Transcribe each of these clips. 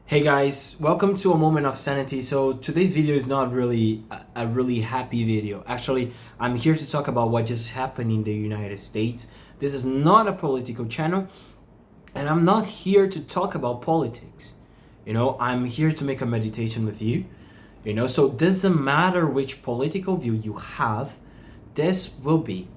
Hey guys, welcome to a moment of sanity. So today's video is not really a really happy video. Actually, I'm here to talk about what just happened in the United States. This is not a political channel, and I'm not here to talk about politics. I'm here to make a meditation with you. So doesn't matter which political view you have, this will be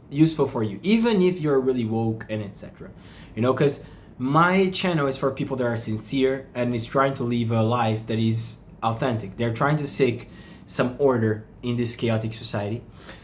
useful for you, even if you're really woke and etc. Because my channel is for people that are sincere and is trying to live a life that is authentic. They're trying to seek some order in this chaotic society.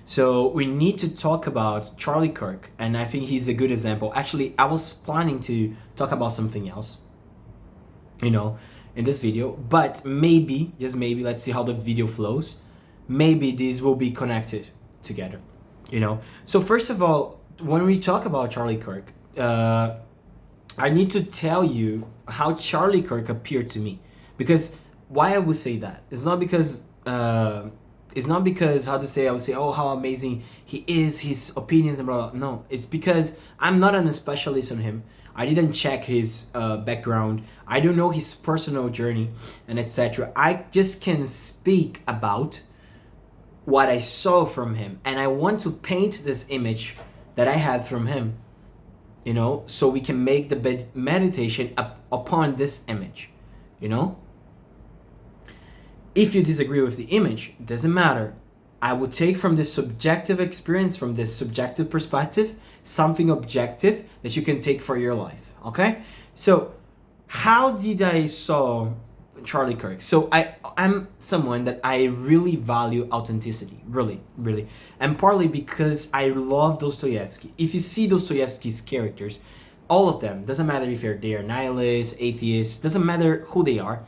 So we need to talk about Charlie Kirk, and I think he's a good example. Actually, I was planning to talk about something else, in this video, but maybe, just maybe, let's see how the video flows. Maybe these will be connected together, So first of all, when we talk about Charlie Kirk, I need to tell you how Charlie Kirk appeared to me, because why I would say that it's not because how to say I would say, oh, how amazing he is, his opinions and blah, blah. No, it's because I'm not an specialist on him. I didn't check his background. I don't know his personal journey and etc. I just can speak about what I saw from him, and I want to paint this image that I had from him, so we can make the meditation upon this image. If you disagree with the image, it doesn't matter. I would take from this subjective experience, from this subjective perspective, something objective that you can take for your life. Okay? So how did I saw Charlie Kirk? So I'm someone that I really value authenticity, really, and partly because I love Dostoevsky. If you see Dostoevsky's characters, all of them, doesn't matter if they are nihilists, atheists, doesn't matter who they are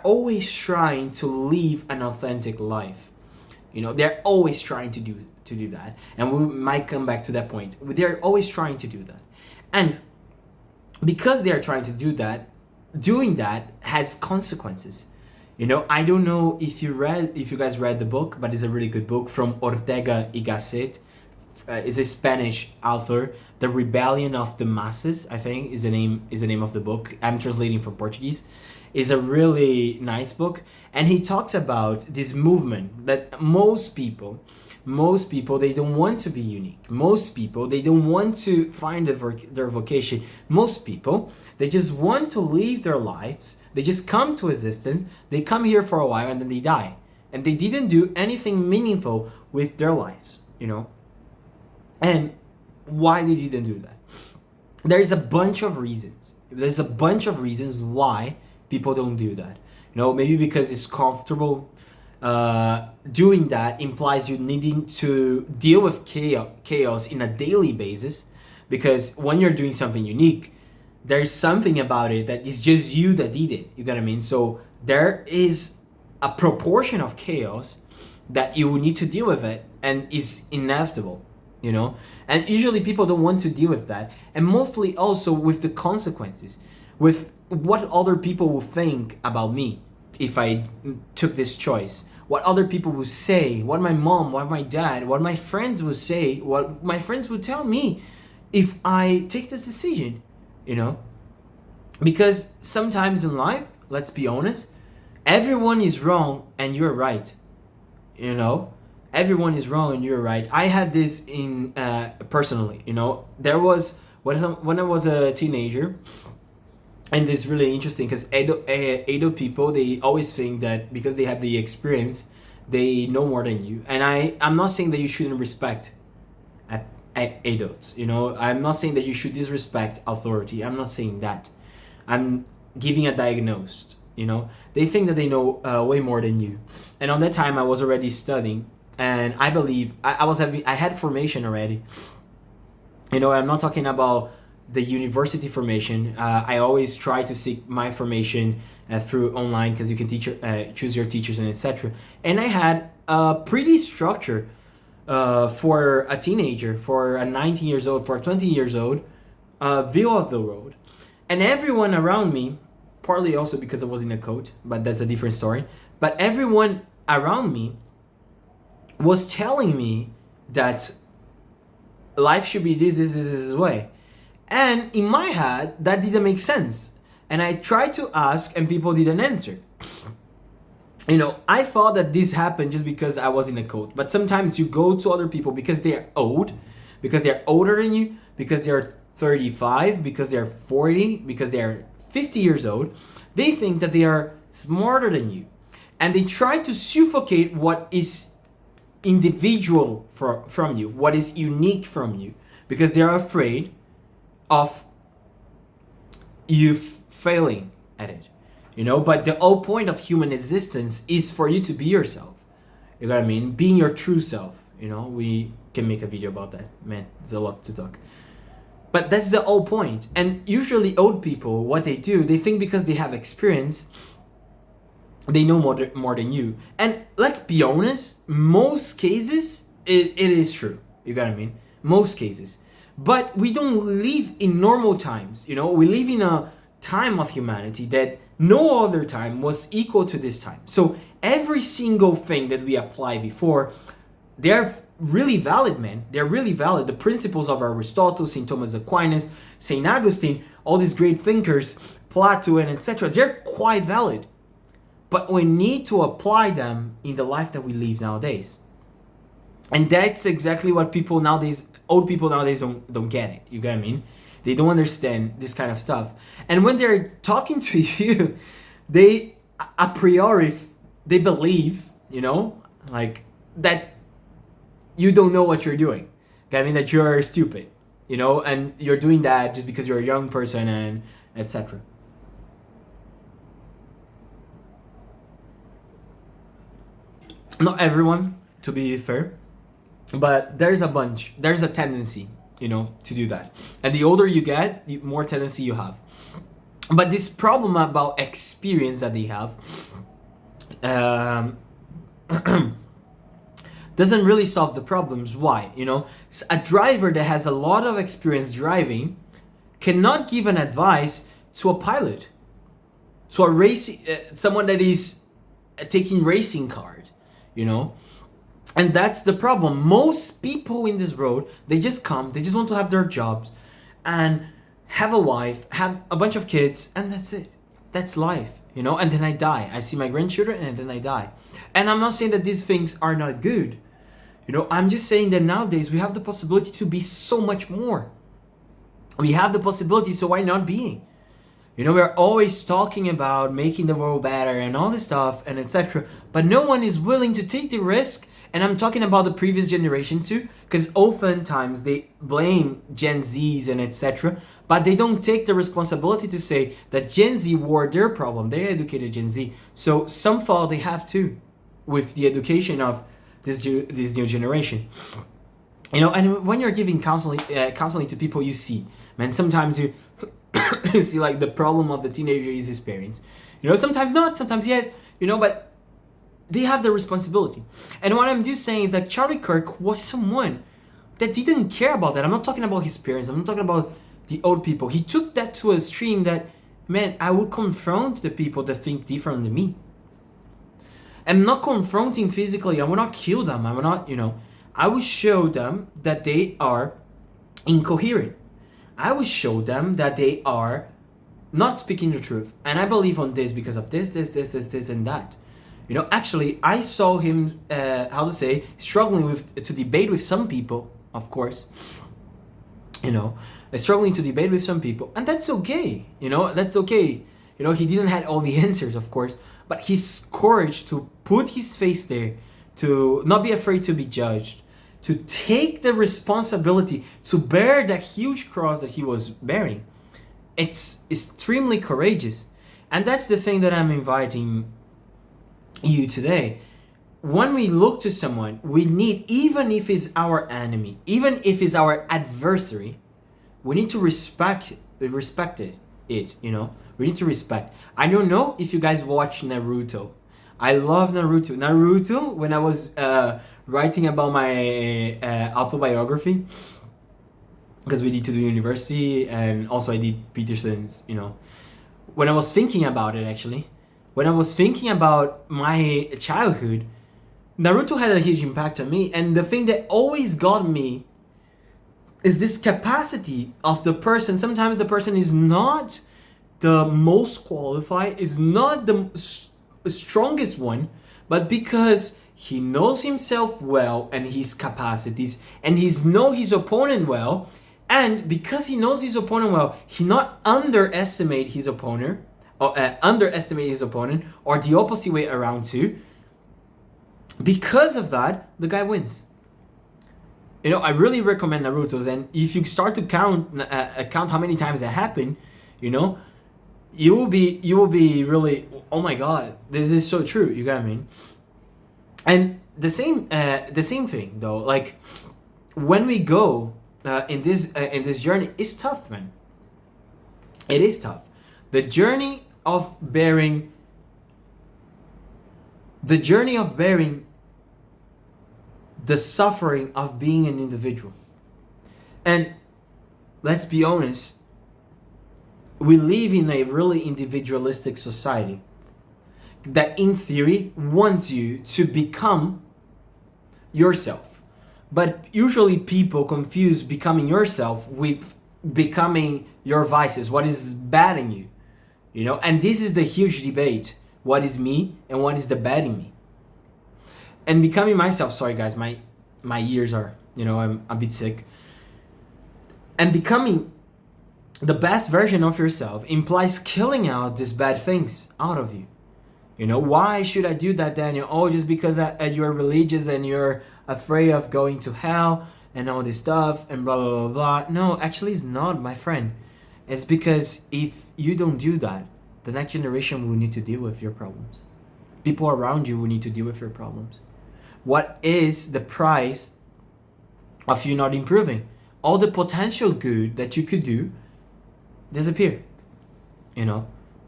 always trying to live an authentic life. They're always trying to do that, and we might come back to that point. They're always trying to do that, and because they are trying to do that, doing that has consequences. I don't know if you guys read the book, but it's a really good book from Ortega y Gasset. Is a Spanish author. The Rebellion of the Masses, I think, is the name of the book. I'm translating from Portuguese. It's a really nice book, and he talks about this movement that most people they don't want to be unique. Most people they don't want to find their vocation. Most people they just want to live their lives. They just come to existence. They come here for a while and then they die, and they didn't do anything meaningful with their lives. And why they didn't do that? There's a bunch of reasons. There's a bunch of reasons why people don't do that. Maybe because it's comfortable. Doing that implies you needing to deal with chaos in a daily basis, because when you're doing something unique, there's something about it that is just you that did it. You get what I mean? So there is a proportion of chaos that you will need to deal with it, and is inevitable. And usually people don't want to deal with that, and mostly also with the consequences, with what other people will think about me if I took this choice, what other people will say, what my mom, what my dad, what my friends will say, what my friends will tell me if I take this decision. Because sometimes in life, let's be honest, everyone is wrong and you're right. Everyone is wrong and you're right. I had this in personally. There was when I was a teenager, and it's really interesting because Edo people, they always think that because they have the experience, they know more than you. And I'm not saying that you shouldn't respect adults. I'm not saying that you should disrespect authority. I'm not saying that. I'm giving a diagnosis. They think that they know way more than you. And on that time, I was already studying. And I believe I had formation already. I'm not talking about the university formation. I always try to seek my formation through online, because you can choose your teachers and etc. And I had a pretty structure for a teenager, for a 19 years old, for a 20 years old, view of the world. And everyone around me, partly also because I was in a cult, but that's a different story. But everyone around me was telling me that life should be this way. And in my head, that didn't make sense. And I tried to ask, and people didn't answer. I thought that this happened just because I was in a cult. But sometimes you go to other people because they are old, because they're older than you, because they're 35, because they're 40, because they're 50 years old. They think that they are smarter than you. And they try to suffocate what is individual from you, what is unique from you, because they're afraid of you failing at it. But the whole point of human existence is for you to be yourself. You know what I mean? Being your true self. We can make a video about that. Man, there's a lot to talk. But that's the whole point. And usually old people, what they do, they think because they have experience, they know more than you. And let's be honest, most cases, it is true. You got what I mean? Most cases. But we don't live in normal times. We live in a time of humanity that no other time was equal to this time. So every single thing that we applied before, they're really valid, man. They're really valid. The principles of Aristotle, St. Thomas Aquinas, St. Augustine, all these great thinkers, Plato and etc., they're quite valid. But we need to apply them in the life that we live nowadays. And that's exactly what old people nowadays don't get it. You get what I mean? They don't understand this kind of stuff. And when they're talking to you, they a priori, they believe, like that you don't know what you're doing. I mean, that you're stupid, and you're doing that just because you're a young person and etc. Not everyone, to be fair, but there's a tendency, to do that. And the older you get, the more tendency you have. But this problem about experience that they have doesn't really solve the problems. Why? A driver that has a lot of experience driving cannot give an advice to a pilot, to a racing, someone that is taking racing cars, And that's the problem. Most people in this road, they just want to have their jobs and have a wife, have a bunch of kids, and that's it. That's life, and then I die. I see my grandchildren and then I die. And I'm not saying that these things are not good. I'm just saying that nowadays we have the possibility to be so much more. We have the possibility, so why not being? We're always talking about making the world better and all this stuff and etc. But no one is willing to take the risk. And I'm talking about the previous generation too, because oftentimes they blame Gen Zs and etc. But they don't take the responsibility to say that Gen Z were their problem. They educated Gen Z. So some fault they have too with the education of this new generation. And when you're giving counseling to people, you see, man, sometimes you you see like the problem of the teenager is his parents. Sometimes not, sometimes yes, but they have the responsibility. And what I'm just saying is that Charlie Kirk was someone that didn't care about that. I'm not talking about his parents. I'm not talking about the old people. He took that to a stream that, man, I would confront the people that think different than me. I'm not confronting physically. I will not kill them. I will not, I will show them that they are incoherent. I will show them that they are not speaking the truth. And I believe on this because of this, and that. Actually, I saw him, struggling to debate with some people, of course. Struggling to debate with some people. And that's okay. That's okay. He didn't have all the answers, of course. But his courage to put his face there, to not be afraid to be judged, to take the responsibility, to bear that huge cross that he was bearing. It's extremely courageous. And that's the thing that I'm inviting you today. When we look to someone, we need, even if it's our enemy, even if it's our adversary, we need to respect it. We need to respect. I don't know if you guys watch Naruto. I love Naruto. Naruto, when I was writing about my autobiography, because we need to do university, and also I did Peterson's, when I was thinking about it, actually, when I was thinking about my childhood, Naruto had a huge impact on me. And the thing that always got me is this capacity of the person. Sometimes the person is not the most qualified, is not the strongest one, but because he knows himself well and his capacities, and he's know his opponent well, and because he knows his opponent well, he not underestimate his opponent, or underestimate his opponent, or the opposite way around too. Because of that, the guy wins. I really recommend Naruto's, and if you start to count how many times that happened, you will be really, oh my god, this is so true. You got me. And the same thing though. Like when we go in this journey, it's tough, man. It is tough. The journey of bearing the suffering of being an individual. And let's be honest, we live in a really individualistic society that in theory wants you to become yourself. But usually people confuse becoming yourself with becoming your vices, what is bad in you. And this is the huge debate. What is me and what is the bad in me? And becoming myself, sorry guys, my ears are, I'm a bit sick. And becoming the best version of yourself implies killing out these bad things out of you. Why should I do that, Daniel? Oh, just because you're religious and you're afraid of going to hell and all this stuff and blah, blah, blah, blah. No, actually it's not, my friend. It's because if you don't do that, the next generation will need to deal with your problems. People around you will need to deal with your problems. What is the price of you not improving? All the potential good that you could do disappear.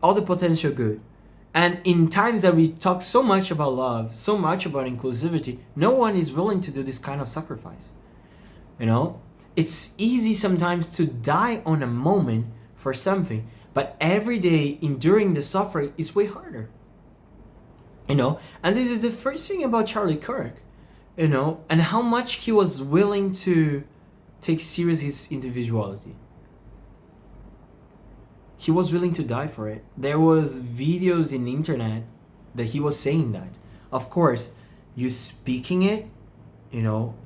All the potential good. And in times that we talk so much about love, so much about inclusivity, no one is willing to do this kind of sacrifice. It's easy sometimes to die on a moment for something, but every day enduring the suffering is way harder. And this is the first thing about Charlie Kirk, and how much he was willing to take serious his individuality. He was willing to die for it. There was videos in the internet that he was saying that. Of course, you speaking it,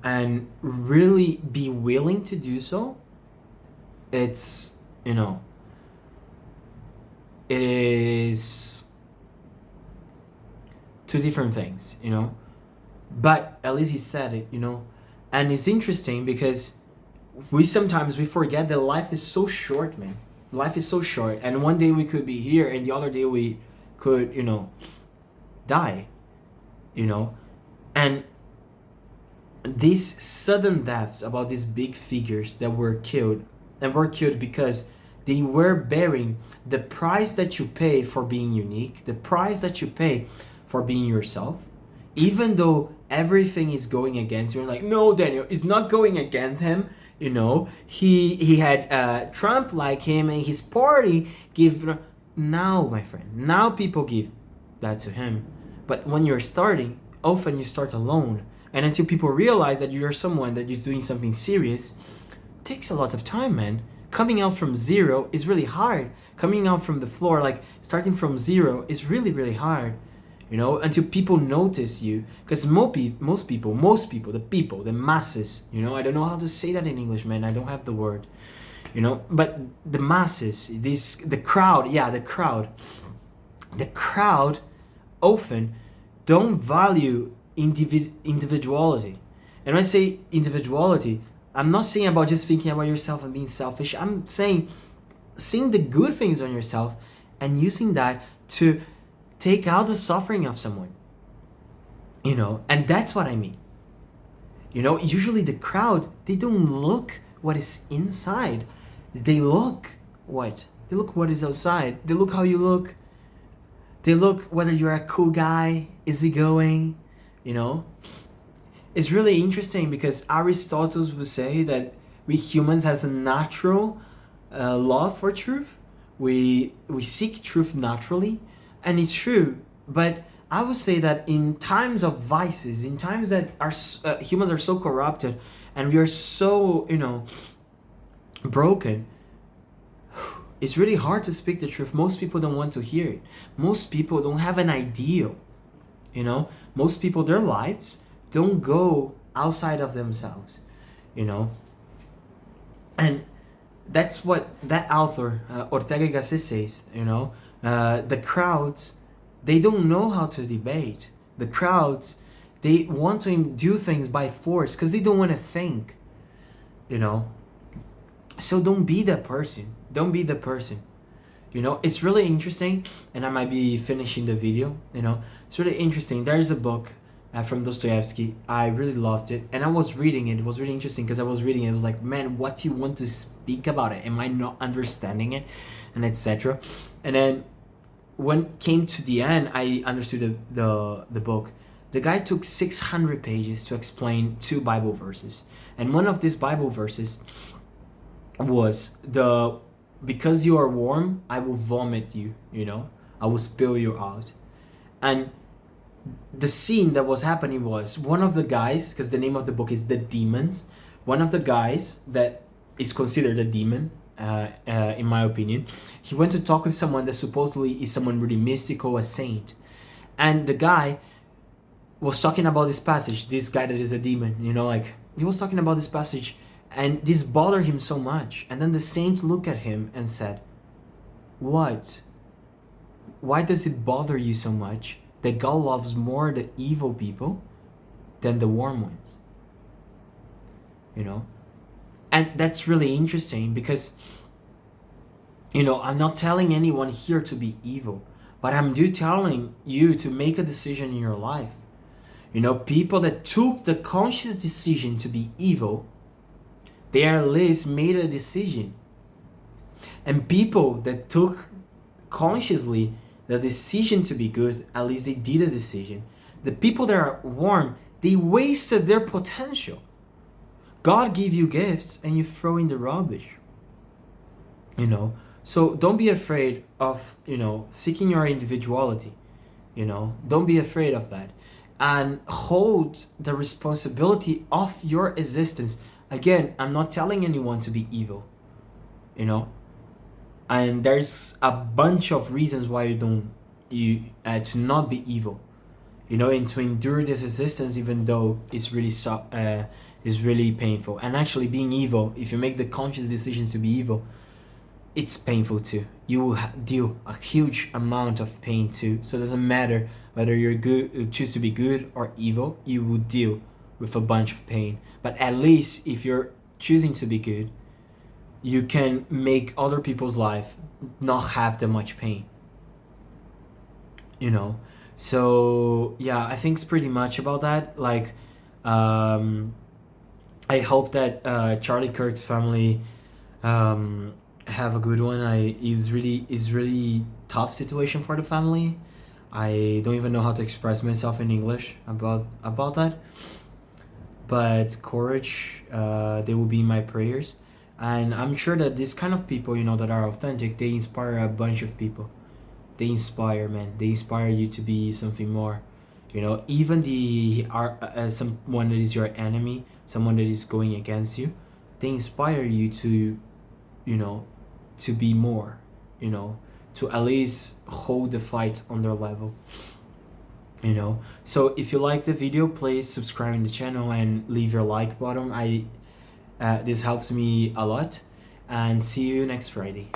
and really be willing to do so, it's, it is two different things, but at least he said it, and it's interesting because we forget that life is so short, man. Life is so short, and one day we could be here and the other day we could, die, and these sudden deaths about these big figures that were killed because they were bearing the price that you pay for being unique, the price that you pay for being yourself, even though everything is going against you. You're like, no, Daniel, it's not going against him. He had Trump like him and his party give. Now, my friend, now people give that to him. But when you're starting, often you start alone. And until people realize that you're someone that is doing something serious, it takes a lot of time, man. Coming out from zero is really hard. Coming out from the floor, like starting from zero, is really, really hard. Until people notice you. Because most people, the masses, I don't know how to say that in English, man. I don't have the word, but the masses, the crowd often don't value individuality. And when I say individuality, I'm not saying about just thinking about yourself and being selfish. I'm saying seeing the good things on yourself and using that to take out the suffering of someone, and that's what I mean. Usually the crowd, they don't look what is inside. They look what is outside. They look how you look. They look whether you're a cool guy, easygoing, It's really interesting because Aristotle would say that we humans has a natural love for truth. We seek truth naturally. And it's true, but I would say that in times of vices, in times that our humans are so corrupted, and we are so broken, it's really hard to speak the truth. Most people don't want to hear it. Most people don't have an ideal. You know, most people, their lives don't go outside of themselves. You know, and that's what that author Ortega Gasset says. You know, the crowds, they don't know how to debate. The crowds, they want to do things by force because they don't want to think. You know, so don't be that person. Don't be the person. You know, it's really interesting, and I might be finishing the video. You know, it's really interesting. There's a book from Dostoevsky. I really loved it, and I was reading it. It was really interesting because I was reading it. It was like, man, what do you want to speak about it? Am I not understanding it, and etc. And then when it came to the end, I understood the book. The guy took 600 pages to explain 2 Bible verses, and one of these Bible verses was because you are warm, I will vomit you, you know, I will spill you out. And the scene that was happening was one of the guys, because the name of the book is The Demons, one of the guys that is considered a demon, in my opinion, he went to talk with someone that supposedly is someone really mystical, a saint. And the guy was talking about this passage, this guy that is a demon, you know, like, he was talking about this passage, and this bothered him so much. And then the saint looked at him and said, what? Why does it bother you so much that God loves more the evil people than the warm ones? You know? And that's really interesting because, you know, I'm not telling anyone here to be evil, but I'm telling you to make a decision in your life. You know, people that took the conscious decision to be evil, they at least made a decision. And people that took consciously the decision to be good, at least they did a decision. The people that are warm, they wasted their potential. God gave you gifts and you throw in the rubbish. You know, so don't be afraid of, you know, seeking your individuality. You know, don't be afraid of that. And hold the responsibility of your existence. Again, I'm not telling anyone to be evil, you know, and there's a bunch of reasons why you to not be evil, you know, and to endure this existence even though it's really painful. And actually, being evil, if you make the conscious decisions to be evil, it's painful too. You will deal a huge amount of pain too. So it doesn't matter whether you're good, you choose to be good or evil, you will deal with a bunch of pain. But at least if you're choosing to be good, you can make other people's life not have that much pain. You know? So yeah, I think it's pretty much about that. Like, I hope that Charlie Kirk's family have a good one. It's really tough situation for the family. I don't even know how to express myself in English about that. But courage, they will be my prayers. And I'm sure that this kind of people, you know, that are authentic, they inspire a bunch of people. They inspire, man. They inspire you to be something more. You know, even someone that is your enemy, someone that is going against you, they inspire you to, you know, to be more, you know, to at least hold the fight on their level. You know, so if you like the video, please subscribe in the channel and leave your like button. This helps me a lot, and see you next Friday.